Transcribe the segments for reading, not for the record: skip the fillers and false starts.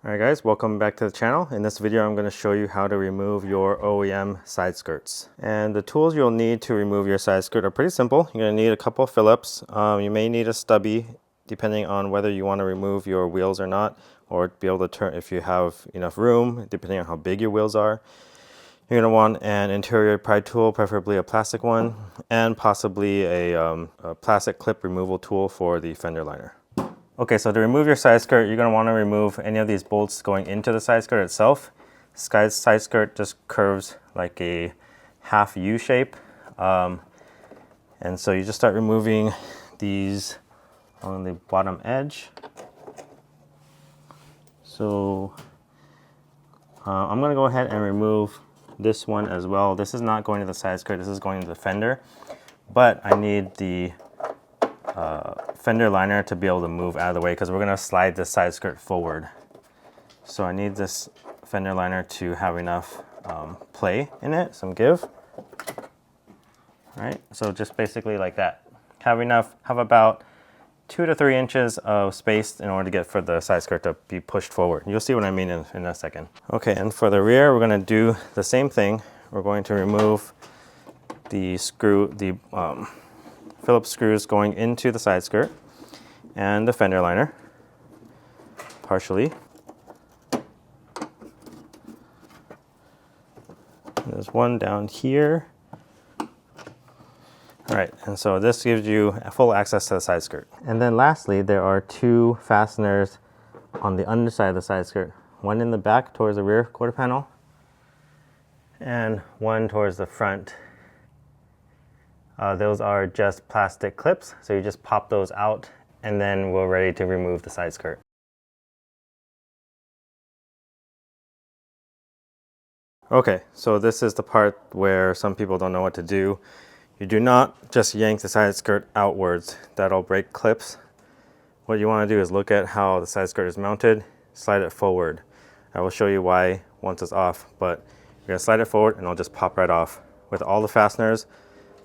Alright guys, welcome back to the channel. In this video I'm going to show you how to remove your OEM side skirts. And the tools you'll need to remove your side skirt are pretty simple. You're going to need a couple of Phillips. You may need a stubby depending on whether you want to remove your wheels or not, or be able to turn if you have enough room depending on how big your wheels are. You're going to want an interior pry tool, preferably a plastic one, and possibly a plastic clip removal tool for the fender liner. Okay, so to remove your side skirt, you're going to want to remove any of these bolts going into the side skirt itself. Side skirt just curves like a half U shape. And so you just start removing these on the bottom edge. So I'm going to go ahead and remove this one as well. This is not going to the side skirt, this is going to the fender. But I need the fender liner to be able to move out of the way because we're going to slide this side skirt forward. So I need this fender liner to have enough play in it, some give. All right, so just basically like that. Have about 2 to 3 inches of space in order to get for the side skirt to be pushed forward. You'll see what I mean in a second. Okay, and for the rear, we're going to do the same thing. We're going to remove the Phillips screws going into the side skirt and the fender liner partially. There's one down here. All right, and so this gives you full access to the side skirt. And then lastly, there are 2 fasteners on the underside of the side skirt. One in the back towards the rear quarter panel and one towards the front. Those are just plastic clips, so you just pop those out and then we're ready to remove the side skirt. Okay, so this is the part where some people don't know what to do. You do not just yank the side skirt outwards. That'll break clips. What you want to do is look at how the side skirt is mounted, slide it forward. I will show you why once it's off, but you're going to slide it forward and it'll just pop right off with all the fasteners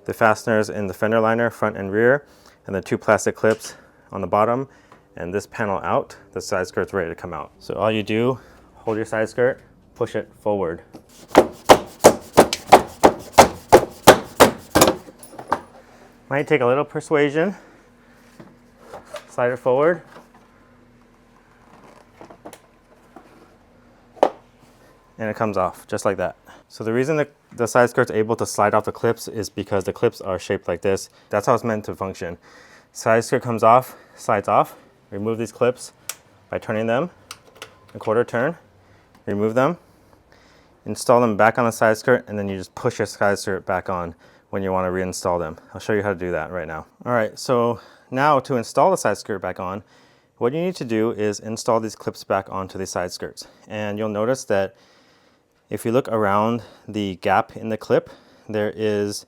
in the fender liner, front and rear, and the 2 plastic clips on the bottom, and this panel out, the side skirt's ready to come out. So all you do, hold your side skirt, push it forward. Might take a little persuasion. Slide it forward. And it comes off, just like that. So the reason the side skirt's able to slide off the clips is because the clips are shaped like this. That's how it's meant to function. Side skirt comes off, slides off. Remove these clips by turning them a quarter turn. Remove them. Install them back on the side skirt, and then you just push your side skirt back on when you want to reinstall them. I'll show you how to do that right now. All right, so now to install the side skirt back on, what you need to do is install these clips back onto the side skirts. And you'll notice that if you look around the gap in the clip, there is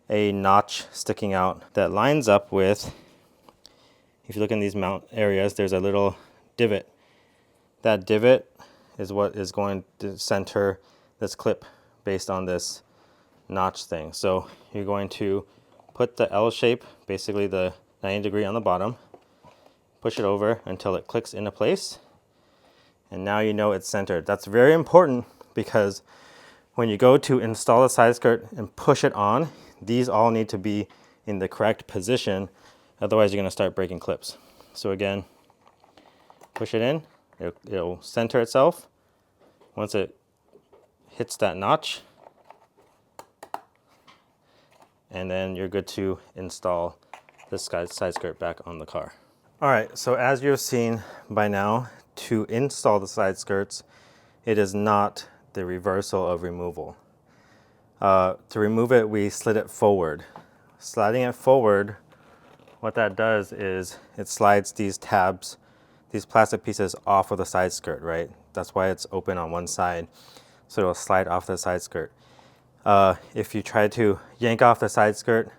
a notch sticking out that lines up with, if you look in these mount areas, there's a little divot. That divot is what is going to center this clip based on this notch thing. So you're going to put the L shape, basically the 90-degree on the bottom, push it over until it clicks into place, and now you know it's centered. That's very important because when you go to install the side skirt and push it on, these all need to be in the correct position, otherwise you're going to start breaking clips. So again, push it in, it'll center itself. Once it hits that notch, and then you're good to install this side skirt back on the car. All right, so as you've seen by now, to install the side skirts, it is not the reversal of removal. To remove it, we slid it forward. Sliding it forward, what that does is it slides these tabs, these plastic pieces off of the side skirt, right? That's why it's open on one side. So it'll slide off the side skirt. If you try to yank off the side skirt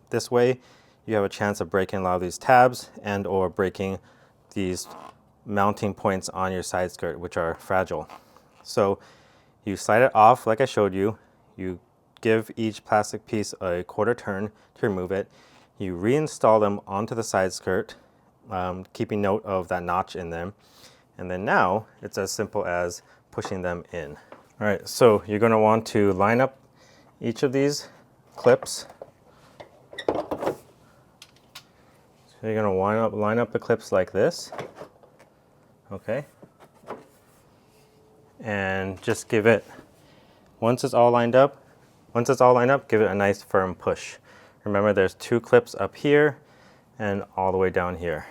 this way, you have a chance of breaking a lot of these tabs and or breaking these mounting points on your side skirt, which are fragile. So you slide it off like I showed you. You give each plastic piece a quarter turn to remove it. You reinstall them onto the side skirt, keeping note of that notch in them. And then now it's as simple as pushing them in. All right, so you're going to want to line up each of these clips. So you're going to line up the clips like this. Okay. And just give it, once it's all lined up, give it a nice firm push. Remember, there's 2 clips up here and all the way down here.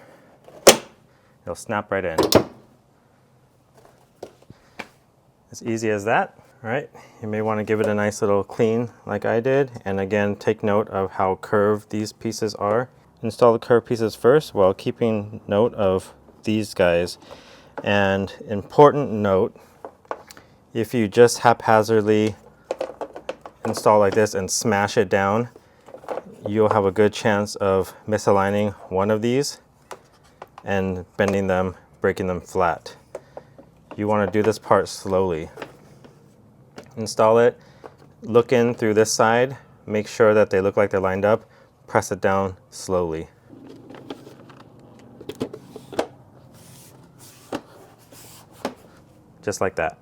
It'll snap right in. As easy as that. All right, you may want to give it a nice little clean like I did. And again, take note of how curved these pieces are. Install the curved pieces first while keeping note of these guys. And important note, if you just haphazardly install like this and smash it down, you'll have a good chance of misaligning one of these and bending them, breaking them flat. You want to do this part slowly. Install it, look in through this side, make sure that they look like they're lined up, press it down slowly. Just like that.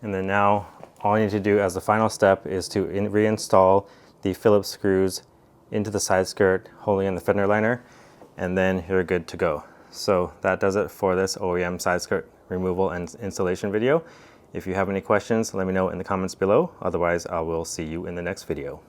And then now all you need to do as the final step is to reinstall the Phillips screws into the side skirt holding in the fender liner, and then you're good to go. So that does it for this OEM side skirt removal and installation video. If you have any questions, let me know in the comments below. Otherwise, I will see you in the next video.